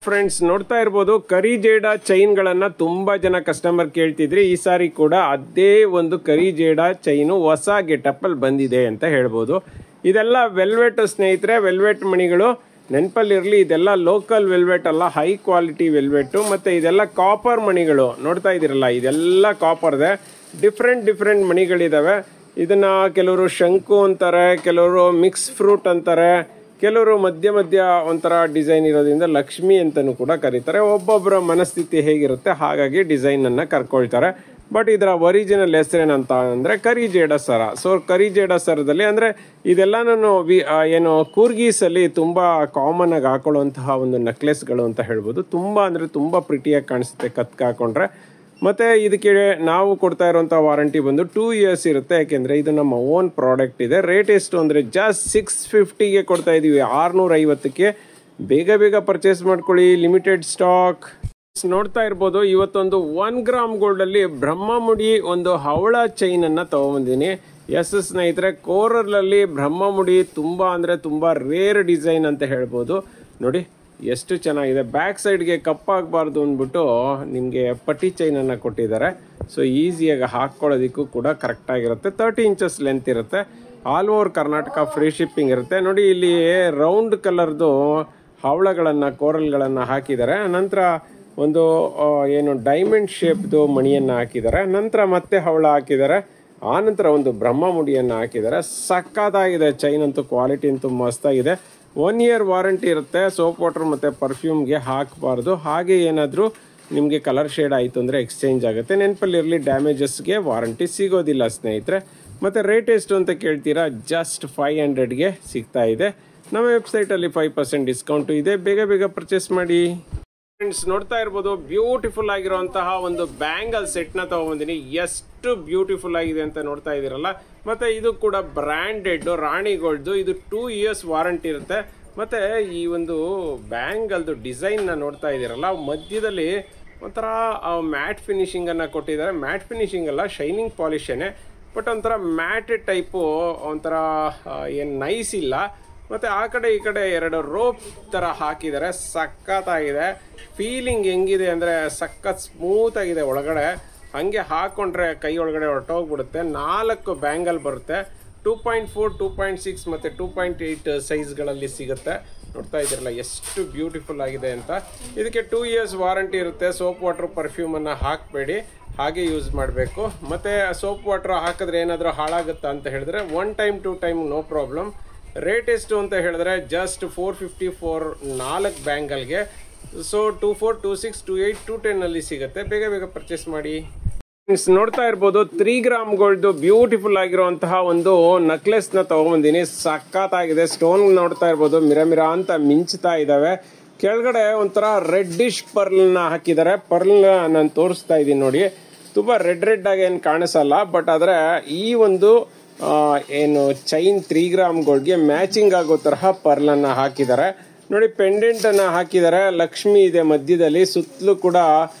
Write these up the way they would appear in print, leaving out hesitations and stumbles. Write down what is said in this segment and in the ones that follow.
Friends ನೋಡ್ತಾ ಇರಬಹುದು ಕರಿಜೇಡ chain ಗಳನ್ನ ತುಂಬಾ ಜನ ಕಸ್ಟಮರ್ ಕೇಳ್ತಿದ್ರಿ. ಈ ಸಾರಿ ಕೂಡ ಅದೇ ಒಂದು ಕರಿಜೇಡ ಚೈನು ಹೊಸ ಗೆಟಪ್ ಅಲ್ಲಿ ಬಂದಿದೆ ಅಂತ ಹೇಳ್ಬೋದು. ಇದೆಲ್ಲ ವೆಲ್ವೆಟ್ ಸ್ನೇಹಿತರೆ, ವೆಲ್ವೆಟ್ ಮಣಿಗಳು ನೆನಪಲ್ಲಿರಲಿ. ಇದೆಲ್ಲ ಲೋಕಲ್ ವೆಲ್ವೆಟ್ ಅಲ್ಲ, ಹೈ ಕ್ವಾಲಿಟಿ ವೆಲ್ವೆಟ್. ಮತ್ತೆ ಇದೆಲ್ಲ ಕಾಪರ್ ಮಣಿಗಳು ನೋಡ್ತಾ ಇದಿರಲ್ಲ, ಇದೆಲ್ಲ ಕಾಪರ್ದೆ. ಡಿಫ್ರೆಂಟ್ ಮಣಿಗಳಿದಾವೆ. ಇದನ್ನ ಕೆಲವರು ಶಂಕು ಅಂತಾರೆ, ಕೆಲವರು ಮಿಕ್ಸ್ ಫ್ರೂಟ್ ಅಂತಾರೆ, ಕೆಲವರು ಮಧ್ಯ ಒಂಥರ ಡಿಸೈನ್ ಇರೋದ್ರಿಂದ ಲಕ್ಷ್ಮಿ ಅಂತಲೂ ಕೂಡ ಕರೀತಾರೆ. ಒಬ್ಬೊಬ್ಬರ ಮನಸ್ಥಿತಿ ಹೇಗಿರುತ್ತೆ ಹಾಗಾಗಿ ಡಿಸೈನ್ ಅನ್ನ ಕರ್ಕೊಳ್ತಾರೆ. ಬಟ್ ಇದರ ಒರಿಜಿನಲ್ ಹೆಸರೇನಂತ ಅಂದ್ರೆ ಕರಿಜೇಡ ಸರ. ಸೊ ಕರಿಜೇಡ ಸರದಲ್ಲಿ ಅಂದ್ರೆ ಇದೆಲ್ಲ ನಾನು ಏನು ಕೂರ್ಗೀಸ್ ಅಲ್ಲಿ ತುಂಬಾ ಕಾಮನ್ ಆಗಿ ಹಾಕೊಳ್ಳುವಂತಹ ಒಂದು ನೆಕ್ಲೆಸ್ಗಳು ಅಂತ ಹೇಳ್ಬೋದು. ತುಂಬಾ ಅಂದ್ರೆ ತುಂಬಾ ಪ್ರಿಟಿಯಾಗಿ ಕಾಣಿಸುತ್ತೆ ಕತ್ಕ ಹಾಕೊಂಡ್ರೆ. ಮತ್ತೆ ಇದಕ್ಕೆ ನಾವು ಕೊಡ್ತಾ ಇರುವಂತಹ ವಾರಂಟಿ ಬಂದು 2 years ಇರುತ್ತೆ. ಯಾಕೆಂದ್ರೆ ಇದು ನಮ್ಮ ಓನ್ ಪ್ರಾಡಕ್ಟ್ ಇದೆ. ರೇಟ್ ಎಷ್ಟು ಅಂದ್ರೆ ಜಸ್ಟ್ 650ಗೆ ಕೊಡ್ತಾ ಇದೀವಿ, 650ಕ್ಕೆ. ಬೇಗ ಪರ್ಚೇಸ್ ಮಾಡ್ಕೊಳ್ಳಿ, ಲಿಮಿಟೆಡ್ ಸ್ಟಾಕ್. ನೋಡ್ತಾ ಇರ್ಬೋದು, ಇವತ್ತೊಂದು 1 ಗ್ರಾಮ್ ಗೋಲ್ಡ್ ಅಲ್ಲಿ ಬ್ರಹ್ಮಮುಡಿ ಒಂದು ಹವಳ ಚೈನ್ ಅನ್ನ ತಗೊಂಬಂದಿನಿ. ಎಸ್ ಸ್ನೇಹಿತರೆ, ಕೋರಲ್ ಅಲ್ಲಿ ಬ್ರಹ್ಮಮುಡಿ ತುಂಬಾ ಅಂದ್ರೆ ತುಂಬಾ ರೇರ್ ಡಿಸೈನ್ ಅಂತ ಹೇಳ್ಬೋದು. ನೋಡಿ ಎಷ್ಟು ಚೆನ್ನಾಗಿದೆ. ಬ್ಯಾಕ್ ಸೈಡ್ಗೆ ಕಪ್ಪಾಗಬಾರ್ದು ಅಂದ್ಬಿಟ್ಟು ನಿಮಗೆ ಪಟ್ಟಿ ಚೈನನ್ನು ಕೊಟ್ಟಿದ್ದಾರೆ. ಸೊ ಈಸಿಯಾಗಿ ಹಾಕ್ಕೊಳ್ಳೋದಕ್ಕೂ ಕೂಡ ಕರೆಕ್ಟಾಗಿರುತ್ತೆ. 30 inches ಲೆಂತ್ ಇರುತ್ತೆ. All over Karnataka free shipping ಇರುತ್ತೆ. ನೋಡಿ ಇಲ್ಲಿ ರೌಂಡ್ ಕಲರ್ದು ಹವಳಗಳನ್ನು, ಕೋರಲ್ಗಳನ್ನು ಹಾಕಿದ್ದಾರೆ. ನಂತರ ಒಂದು ಏನು ಡೈಮಂಡ್ ಶೇಪ್ದು ಮಣಿಯನ್ನು ಹಾಕಿದ್ದಾರೆ. ನಂತರ ಮತ್ತೆ ಹವಳ ಹಾಕಿದ್ದಾರೆ. ಆನಂತರ ಒಂದು ಬ್ರಹ್ಮಮುಡಿಯನ್ನು ಹಾಕಿದ್ದಾರೆ. ಸಕ್ಕತ್ತಾಗಿದೆ ಚೈನ್ ಅಂತೂ, ಕ್ವಾಲಿಟಿ ಅಂತೂ ಮಸ್ತಾಗಿದೆ. 1 year ವಾರಂಟಿ ಇರುತ್ತೆ. ಸೋಪ್ ವಾಟರ್ ಮತ್ತು ಪರ್ಫ್ಯೂಮ್ಗೆ ಹಾಕಬಾರ್ದು. ಹಾಗೆ ಏನಾದರೂ ನಿಮಗೆ ಕಲರ್ ಶೇಡ್ ಆಯಿತು ಅಂದರೆ ಎಕ್ಸ್ಚೇಂಜ್ ಆಗುತ್ತೆ. ನೆನಪಲ್ಲಿರಲಿ, ಡ್ಯಾಮೇಜಸ್ಗೆ ವಾರಂಟಿ ಸಿಗೋದಿಲ್ಲ ಸ್ನೇಹಿತರೆ. ಮತ್ತು ರೇಟ್ ಎಷ್ಟು ಅಂತ ಕೇಳ್ತೀರಾ? ಜಸ್ಟ್ 500ಗೆ ಸಿಗ್ತಾ ಇದೆ. ನಮ್ಮ ವೆಬ್ಸೈಟಲ್ಲಿ 5% ಡಿಸ್ಕೌಂಟು ಇದೆ. ಬೇಗ ಪರ್ಚೇಸ್ ಮಾಡಿ. ಫ್ರೆಂಡ್ಸ್ ನೋಡ್ತಾ ಇರ್ಬೋದು, ಬ್ಯೂಟಿಫುಲ್ ಆಗಿರುವಂತಹ ಒಂದು ಬ್ಯಾಂಗಲ್ ಸೆಟ್ನ ತಗೊಂಬಂದಿನಿ. ಎಷ್ಟು ಬ್ಯೂಟಿಫುಲ್ ಆಗಿದೆ ಅಂತ ನೋಡ್ತಾ ಇದ್ದೀರಲ್ಲ. ಮತ್ತೆ ಇದು ಕೂಡ ಬ್ರ್ಯಾಂಡೆಡ್ ರಾಣಿ ಗೋಲ್ಡ್ದು. ಇದು 2 years ವಾರಂಟಿ ಇರುತ್ತೆ. ಮತ್ತೆ ಈ ಒಂದು ಬ್ಯಾಂಗಲ್ದು ಡಿಸೈನ್ನ ನೋಡ್ತಾ ಇದ್ದೀರಲ್ಲ, ಮಧ್ಯದಲ್ಲಿ ಒಂಥರ ಮ್ಯಾಟ್ ಫಿನಿಶಿಂಗ್ ಅನ್ನ ಕೊಟ್ಟಿದ್ದಾರೆ. ಮ್ಯಾಟ್ ಫಿನಿಶಿಂಗ್ ಅಲ್ಲ, ಶೈನಿಂಗ್ ಪಾಲಿಶನೇ, ಬಟ್ ಒಂಥರ ಮ್ಯಾಟ್ ಟೈಪು, ಒಂಥರ ಏನು ನೈಸ್ ಇಲ್ಲ. ಮತ್ತು ಆ ಕಡೆ ಈ ಕಡೆ 2 ರೋಪ್ ಥರ ಹಾಕಿದ್ದಾರೆ. ಸಖತ್ತಾಗಿದೆ. ಫೀಲಿಂಗ್ ಹೆಂಗಿದೆ ಅಂದರೆ ಸಖತ್ ಸ್ಮೂತ್ ಆಗಿದೆ ಒಳಗಡೆ. ಹಾಗೆ ಹಾಕ್ಕೊಂಡ್ರೆ ಕೈ ಒಳಗಡೆ ಹೊರಟೋಗ್ಬಿಡುತ್ತೆ. 4 ಬ್ಯಾಂಗಲ್ ಬರುತ್ತೆ. 2.4, 2.6 ಮತ್ತು 2.8 ಸೈಜ್ಗಳಲ್ಲಿ ಸಿಗುತ್ತೆ. ನೋಡ್ತಾ ಇದ್ದೀರಲ್ಲ ಎಷ್ಟು ಬ್ಯೂಟಿಫುಲ್ ಆಗಿದೆ ಅಂತ. ಇದಕ್ಕೆ 2 years ವಾರಂಟಿ ಇರುತ್ತೆ. ಸೋಪ್ ವಾಟರ್ ಪರ್ಫ್ಯೂಮನ್ನು ಹಾಕಬೇಡಿ, ಹಾಗೆ ಯೂಸ್ ಮಾಡಬೇಕು. ಮತ್ತು ಸೋಪ್ ವಾಟರ್ ಹಾಕಿದ್ರೆ ಏನಾದರೂ ಹಾಳಾಗುತ್ತಾ ಅಂತ ಹೇಳಿದ್ರೆ 1 time 2 time no problem. Rate ಎಷ್ಟು ಅಂತ ಹೇಳಿದ್ರೆ ಜಸ್ಟ್ 450 ಫಾರ್ 4 ಬ್ಯಾಂಗಲ್ಗೆ. ಸೊ 24, 26, 28, 210 ಅಲ್ಲಿ ಸಿಗುತ್ತೆ. ಬೇಗ ಪರ್ಚೇಸ್ ಮಾಡಿ. ನೋಡ್ತಾ ಇರ್ಬೋದು, 3 ಗ್ರಾಮ್ ಗೋಲ್ಡ್ ಬ್ಯೂಟಿಫುಲ್ ಆಗಿರುವಂತಹ ಒಂದು ನೆಕ್ಲೆಸ್ನ ತಗೊಂಬಂದಿನಿ. ಸಖತ್ತಾಗಿದೆ. ಸ್ಟೋನ್ ನೋಡ್ತಾ ಇರ್ಬೋದು, ಮಿರ ಅಂತ ಮಿಂಚ್ತಾ ಇದ್ದಾವೆ. ಕೆಳಗಡೆ ಒಂಥರ ರೆಡ್ಡಿಶ್ ಪರ್ಲ್ನ ಹಾಕಿದ್ದಾರೆ. ಪರ್ಲ್ನ ನಾನು ತೋರಿಸ್ತಾ ಇದ್ದೀನಿ ನೋಡಿ. ತುಂಬಾ ರೆಡ್ ಆಗಿ ಏನು ಕಾಣಿಸಲ್ಲ, ಬಟ್ ಆದರೆ ಈ ಒಂದು ಏನು ಚೈನ್ 3 ಗ್ರಾಮ್ ಗೋಲ್ಡ್ಗೆ ಮ್ಯಾಚಿಂಗ್ ಆಗೋ ತರಹ ಪರ್ಲನ್ನು ಹಾಕಿದ್ದಾರೆ. ನೋಡಿ, ಪೆಂಡೆಂಟ್ ಅನ್ನ ಹಾಕಿದ್ದಾರೆ. ಲಕ್ಷ್ಮಿ ಇದೆ ಮಧ್ಯದಲ್ಲಿ. ಸುತ್ತಲೂ ಕೂಡ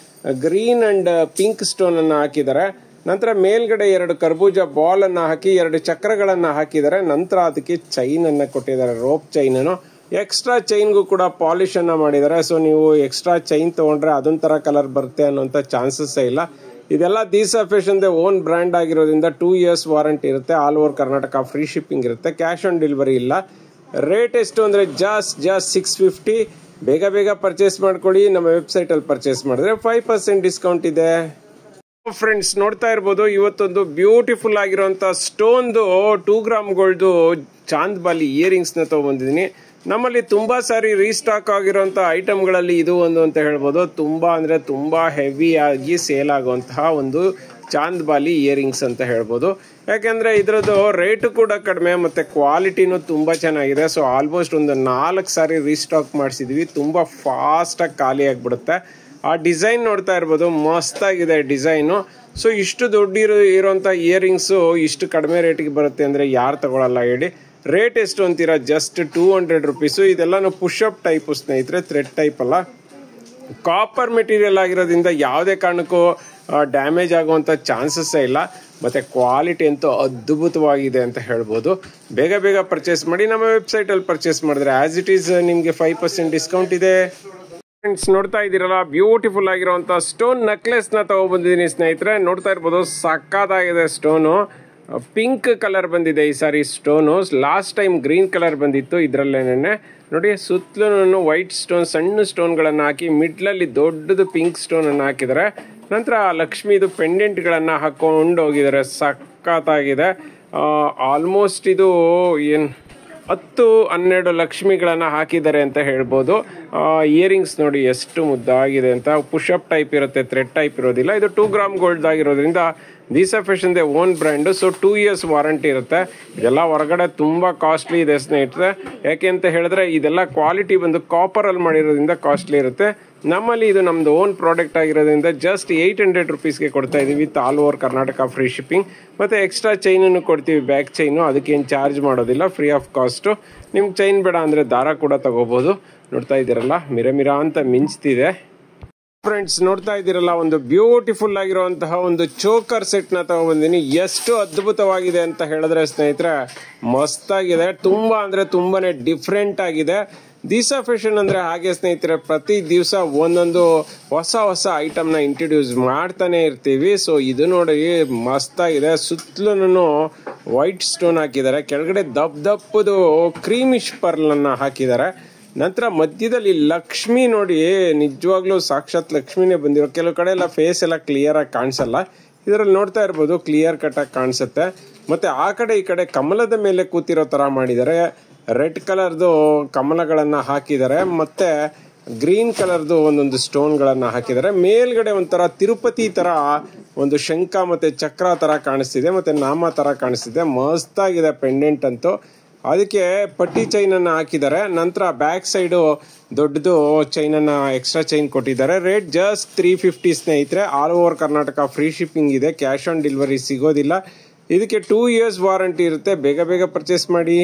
ಗ್ರೀನ್ ಅಂಡ್ ಪಿಂಕ್ ಸ್ಟೋನ್ ಅನ್ನ ಹಾಕಿದ್ದಾರೆ. ನಂತರ ಮೇಲ್ಗಡೆ 2 ಕರ್ಬೂಜ ಬಾಲ್ ಅನ್ನ ಹಾಕಿ 2 ಚಕ್ರಗಳನ್ನ ಹಾಕಿದ್ದಾರೆ. ನಂತರ ಅದಕ್ಕೆ ಚೈನ್ ಅನ್ನ ಕೊಟ್ಟಿದ್ದಾರೆ, ರೋಪ್ ಚೈನ್ ಅನ್ನು. ಎಕ್ಸ್ಟ್ರಾ ಚೈನ್ಗೂ ಕೂಡ ಪಾಲಿಶ್ ಅನ್ನ ಮಾಡಿದ್ದಾರೆ. ಸೊ ನೀವು ಎಕ್ಸ್ಟ್ರಾ ಚೈನ್ ತಗೊಂಡ್ರೆ ಅದೊಂಥರ ಕಲರ್ ಬರುತ್ತೆ ಅನ್ನೋಂಥ ಚಾನ್ಸಸ್ ಇಲ್ಲ. ಇದೆಲ್ಲ ದೀಸಾ ಫ್ಯಾಷನ್ ಓನ್ ಬ್ರ್ಯಾಂಡ್ ಆಗಿರೋದ್ರಿಂದ 2 years ವಾರಂಟಿ ಇರುತ್ತೆ. All over Karnataka free shipping ಇರುತ್ತೆ. ಕ್ಯಾಶ್ ಆನ್ ಡೆಲಿವರಿ ಇಲ್ಲ. ರೇಟ್ ಎಷ್ಟು ಅಂದರೆ ಜಸ್ಟ್ 650. ಬೇಗ ಪರ್ಚೇಸ್ ಮಾಡ್ಕೊಳ್ಳಿ. ನಮ್ಮ ವೆಬ್ಸೈಟಲ್ಲಿ ಪರ್ಚೇಸ್ ಮಾಡಿದ್ರೆ 5% ಡಿಸ್ಕೌಂಟ್ ಇದೆ. ಫ್ರೆಂಡ್ಸ್ ನೋಡ್ತಾ ಇರ್ಬೋದು, ಇವತ್ತೊಂದು ಬ್ಯೂಟಿಫುಲ್ ಆಗಿರುವಂಥ ಸ್ಟೋನ್ದು 2 ಗ್ರಾಮ್ ಗೋಲ್ಡ್ದು ಚಾಂದ್-ಬಾಲಿ ಇಯರಿಂಗ್ಸ್ನ ತಗೊಂಡ್ಬಂದಿದ್ದೀನಿ. ನಮ್ಮಲ್ಲಿ ತುಂಬಾ ಸಾರಿ ರೀಸ್ಟಾಕ್ ಆಗಿರುವಂಥ ಐಟಮ್ಗಳಲ್ಲಿ ಇದು ಒಂದು ಅಂತ ಹೇಳ್ಬೋದು. ತುಂಬಾ ಅಂದರೆ ತುಂಬಾ ಹೆವಿ ಆಗಿ ಸೇಲ್ ಆಗುವಂತಹ ಒಂದು ಚಾಂದ್-ಬಾಲಿ ಇಯರಿಂಗ್ಸ್ ಅಂತ ಹೇಳ್ಬೋದು. ಯಾಕೆಂದ್ರೆ ಇದರದ್ದು ರೇಟು ಕೂಡ ಕಡಿಮೆ ಮತ್ತು ಕ್ವಾಲಿಟಿನೂ ತುಂಬ ಚೆನ್ನಾಗಿದೆ. ಸೊ ಆಲ್ಮೋಸ್ಟ್ ಒಂದು 4 ಸಾರಿ ರೀಸ್ಟಾಕ್ ಮಾಡಿಸಿದ್ವಿ. ತುಂಬ ಫಾಸ್ಟಾಗಿ ಖಾಲಿ ಆಗಿಬಿಡುತ್ತೆ. ಆ ಡಿಸೈನ್ ನೋಡ್ತಾ ಇರ್ಬೋದು, ಮಸ್ತಾಗಿದೆ ಡಿಸೈನು. ಸೊ ಇಷ್ಟು ದೊಡ್ಡ ಇರೋಂಥ ಇಯರಿಂಗ್ಸು ಇಷ್ಟು ಕಡಿಮೆ ರೇಟಿಗೆ ಬರುತ್ತೆ ಅಂದರೆ ಯಾರು ತಗೊಳ್ಳಲ್ಲ ಹೇಳಿ. ರೇಟ್ ಎಷ್ಟು ಅಂತೀರಾ? Just 200 rupees. ಇದೆಲ್ಲ ಪುಷಪ್ ಟೈಪು ಸ್ನೇಹಿತರೆ, ಥ್ರೆಡ್ ಟೈಪ್ ಅಲ್ಲ. ಕಾಪರ್ ಮೆಟೀರಿಯಲ್ ಆಗಿರೋದ್ರಿಂದ ಯಾವುದೇ ಕಾರಣಕ್ಕೂ ಡ್ಯಾಮೇಜ್ ಆಗುವಂಥ ಚಾನ್ಸಸ್ಸೇ ಇಲ್ಲ. ಮತ್ತು ಕ್ವಾಲಿಟಿ ಅಂತೂ ಅದ್ಭುತವಾಗಿದೆ ಅಂತ ಹೇಳ್ಬೋದು. ಬೇಗ ಪರ್ಚೇಸ್ ಮಾಡಿ. ನಮ್ಮ ವೆಬ್ಸೈಟಲ್ಲಿ ಪರ್ಚೇಸ್ ಮಾಡಿದ್ರೆ ಆ್ಯಸ್ ಇಟ್ ಈಸ್ ನಿಮಗೆ 5% ಡಿಸ್ಕೌಂಟ್ ಇದೆ. ಫ್ರೆಂಡ್ಸ್ ನೋಡ್ತಾ ಇದ್ದೀರಲ್ಲ, ಬ್ಯೂಟಿಫುಲ್ ಆಗಿರುವಂಥ ಸ್ಟೋನ್ ನೆಕ್ಲೆಸ್ನ ತಗೊಬಂದಿದ್ದೀನಿ ಸ್ನೇಹಿತರೆ. ನೋಡ್ತಾ ಇರ್ಬೋದು, ಸಕ್ಕತ್ತಾಗಿದೆ ಸ್ಟೋನು. ಪಿಂಕ್ ಕಲರ್ ಬಂದಿದೆ ಈ ಸಾರಿ stone. Last time green colour ಬಂದಿತ್ತು ಇದರಲ್ಲೇನೆ. ನೋಡಿ, ಸುತ್ತಲೂ ವೈಟ್ ಸ್ಟೋನ್, ಸಣ್ಣ ಸ್ಟೋನ್ಗಳನ್ನು ಹಾಕಿ ಮಿಡ್ಲಲ್ಲಿ ದೊಡ್ಡದು ಪಿಂಕ್ ಸ್ಟೋನನ್ನು ಹಾಕಿದ್ದಾರೆ. ನಂತರ ಲಕ್ಷ್ಮೀದು ಪೆಂಡೆಂಟ್ಗಳನ್ನು ಹಾಕ್ಕೊಂಡು ಹೋಗಿದ್ದಾರೆ. ಸಕ್ಕತ್ತಾಗಿದೆ. ಆಲ್ಮೋಸ್ಟ್ ಇದು ಏನು 10-12 ಲಕ್ಷ್ಮಿಗಳನ್ನು ಹಾಕಿದ್ದಾರೆ ಅಂತ ಹೇಳ್ಬೋದು. ಇಯರಿಂಗ್ಸ್ ನೋಡಿ ಎಷ್ಟು ಮುದ್ದಾಗಿದೆ ಅಂತ. ಪುಷಪ್ ಟೈಪ್ ಇರುತ್ತೆ, ಥ್ರೆಡ್ ಟೈಪ್ ಇರೋದಿಲ್ಲ. ಇದು 2 ಗ್ರಾಮ್ ಗೋಲ್ಡ್ ಆಗಿರೋದ್ರಿಂದ ದಿಶಾ ಫ್ಯಾಷನ್ದೇ own brand. So 2 years warranty ಇರುತ್ತೆ. ಇದೆಲ್ಲ ಹೊರಗಡೆ ತುಂಬ ಕಾಸ್ಟ್ಲಿ ಇದೆ ಸ್ನೇಹಿತರೆ. ಯಾಕೆ ಅಂತ ಹೇಳಿದ್ರೆ ಇದೆಲ್ಲ ಕ್ವಾಲಿಟಿ ಬಂದು ಕಾಪರಲ್ಲಿ ಮಾಡಿರೋದ್ರಿಂದ ಕಾಸ್ಟ್ಲಿ ಇರುತ್ತೆ. ನಮ್ಮಲ್ಲಿ ಇದು ನಮ್ಮದು ಓನ್ ಪ್ರಾಡಕ್ಟ್ ಆಗಿರೋದ್ರಿಂದ ಜಸ್ಟ್ 800 ರುಪೀಸ್ಗೆ ಕೊಡ್ತಾ ಇದ್ದೀವಿ with all over Karnataka free shipping. ಮತ್ತು ಎಕ್ಸ್ಟ್ರಾ ಚೈನನ್ನು ಕೊಡ್ತೀವಿ, ಬ್ಯಾಕ್ ಚೈನು. ಅದಕ್ಕೇನು ಚಾರ್ಜ್ ಮಾಡೋದಿಲ್ಲ, ಫ್ರೀ ಆಫ್ ಕಾಸ್ಟು. ನಿಮ್ಗೆ ಚೈನ್ ಬೇಡ ಅಂದರೆ ದಾರ ಕೂಡ ತಗೋಬೋದು. ನೋಡ್ತಾ ಇದ್ದೀರಲ್ಲ, ಮಿರ ಅಂತ ಮಿಂಚ್ತಿದೆ. ಫ್ರೆಂಡ್ಸ್ ನೋಡ್ತಾ ಇದ್ದೀರಲ್ಲ, ಒಂದು ಬ್ಯೂಟಿಫುಲ್ ಆಗಿರುವಂತಹ ಒಂದು ಚೋಕರ್ ಸೆಟ್ನ ತಗೊಬಂದಿನಿ. ಎಷ್ಟು ಅದ್ಭುತವಾಗಿದೆ ಅಂತ ಹೇಳಿದ್ರೆ ಸ್ನೇಹಿತರೆ, ಮಸ್ತಾಗಿದೆ. ತುಂಬ ಅಂದರೆ ತುಂಬಾನೇ ಡಿಫ್ರೆಂಟ್ ಆಗಿದೆ. ದಿಶಾ ಫ್ಯಾಷನ್ ಅಂದರೆ ಹಾಗೆ ಸ್ನೇಹಿತರೆ, ಪ್ರತಿ ದಿವಸ ಒಂದೊಂದು ಹೊಸ ಐಟಮ್ನ ಇಂಟ್ರೊಡ್ಯೂಸ್ ಮಾಡ್ತಾನೆ ಇರ್ತೀವಿ. ಸೊ ಇದು ನೋಡಿ ಮಸ್ತಾಗಿದೆ. ಸುತ್ತಲೂ ವೈಟ್ ಸ್ಟೋನ್ ಹಾಕಿದ್ದಾರೆ. ಕೆಳಗಡೆ ದಪ್ಪದು ಕ್ರೀಮಿಶ್ ಪರ್ಲನ್ನು ಹಾಕಿದ್ದಾರೆ. ನಂತರ ಮಧ್ಯದಲ್ಲಿ ಲಕ್ಷ್ಮಿ ನೋಡಿ, ನಿಜವಾಗ್ಲೂ ಸಾಕ್ಷಾತ್ ಲಕ್ಷ್ಮಿನೇ ಬಂದಿರೋ. ಕೆಲವು ಕಡೆ ಎಲ್ಲ ಫೇಸ್ ಎಲ್ಲ ಕ್ಲಿಯರ್ ಆಗಿ ಕಾಣಿಸಲ್ಲ. ಇದರಲ್ಲಿ ನೋಡ್ತಾ ಇರ್ಬೋದು, ಕ್ಲಿಯರ್ ಕಟ್ ಆಗಿ ಕಾಣಿಸುತ್ತೆ. ಮತ್ತೆ ಆ ಕಡೆ ಈ ಕಡೆ ಕಮಲದ ಮೇಲೆ ಕೂತಿರೋ ತರ ಮಾಡಿದ್ದಾರೆ. ರೆಡ್ ಕಲರ್ದು ಕಮಲಗಳನ್ನ ಹಾಕಿದ್ದಾರೆ. ಮತ್ತೆ ಗ್ರೀನ್ ಕಲರ್ದು ಒಂದೊಂದು ಸ್ಟೋನ್ಗಳನ್ನ ಹಾಕಿದ್ದಾರೆ. ಮೇಲ್ಗಡೆ ಒಂಥರ ತಿರುಪತಿ ತರ ಒಂದು ಶಂಖ ಮತ್ತೆ ಚಕ್ರ ತರ ಕಾಣಿಸ್ತಿದೆ, ಮತ್ತೆ ನಾಮ ತರ ಕಾಣಿಸ್ತಿದೆ. ಮಸ್ತಾಗಿದೆ ಪೆಂಡೆಂಟ್ ಅಂತೂ. ಅದಕ್ಕೆ ಪಟ್ಟಿ ಚೈನ್ ಅನ್ನ ಹಾಕಿದ್ದಾರೆ. ನಂತರ ಬ್ಯಾಕ್ ಸೈಡು ದೊಡ್ಡದು ಚೈನ್ ಅನ್ನ, ಎಕ್ಸ್ಟ್ರಾ ಚೈನ್ ಕೊಟ್ಟಿದ್ದಾರೆ. ರೇಟ್ ಜಸ್ಟ್ 350 ಸ್ನೇಹಿತರೆ. All over Karnataka free shipping ಇದೆ, ಕ್ಯಾಶ್ ಆನ್ ಡೆಲಿವರಿ ಸಿಗೋದಿಲ್ಲ. ಇದಕ್ಕೆ 2 years ವಾರಂಟಿ ಇರುತ್ತೆ. ಬೇಗ ಪರ್ಚೇಸ್ ಮಾಡಿ.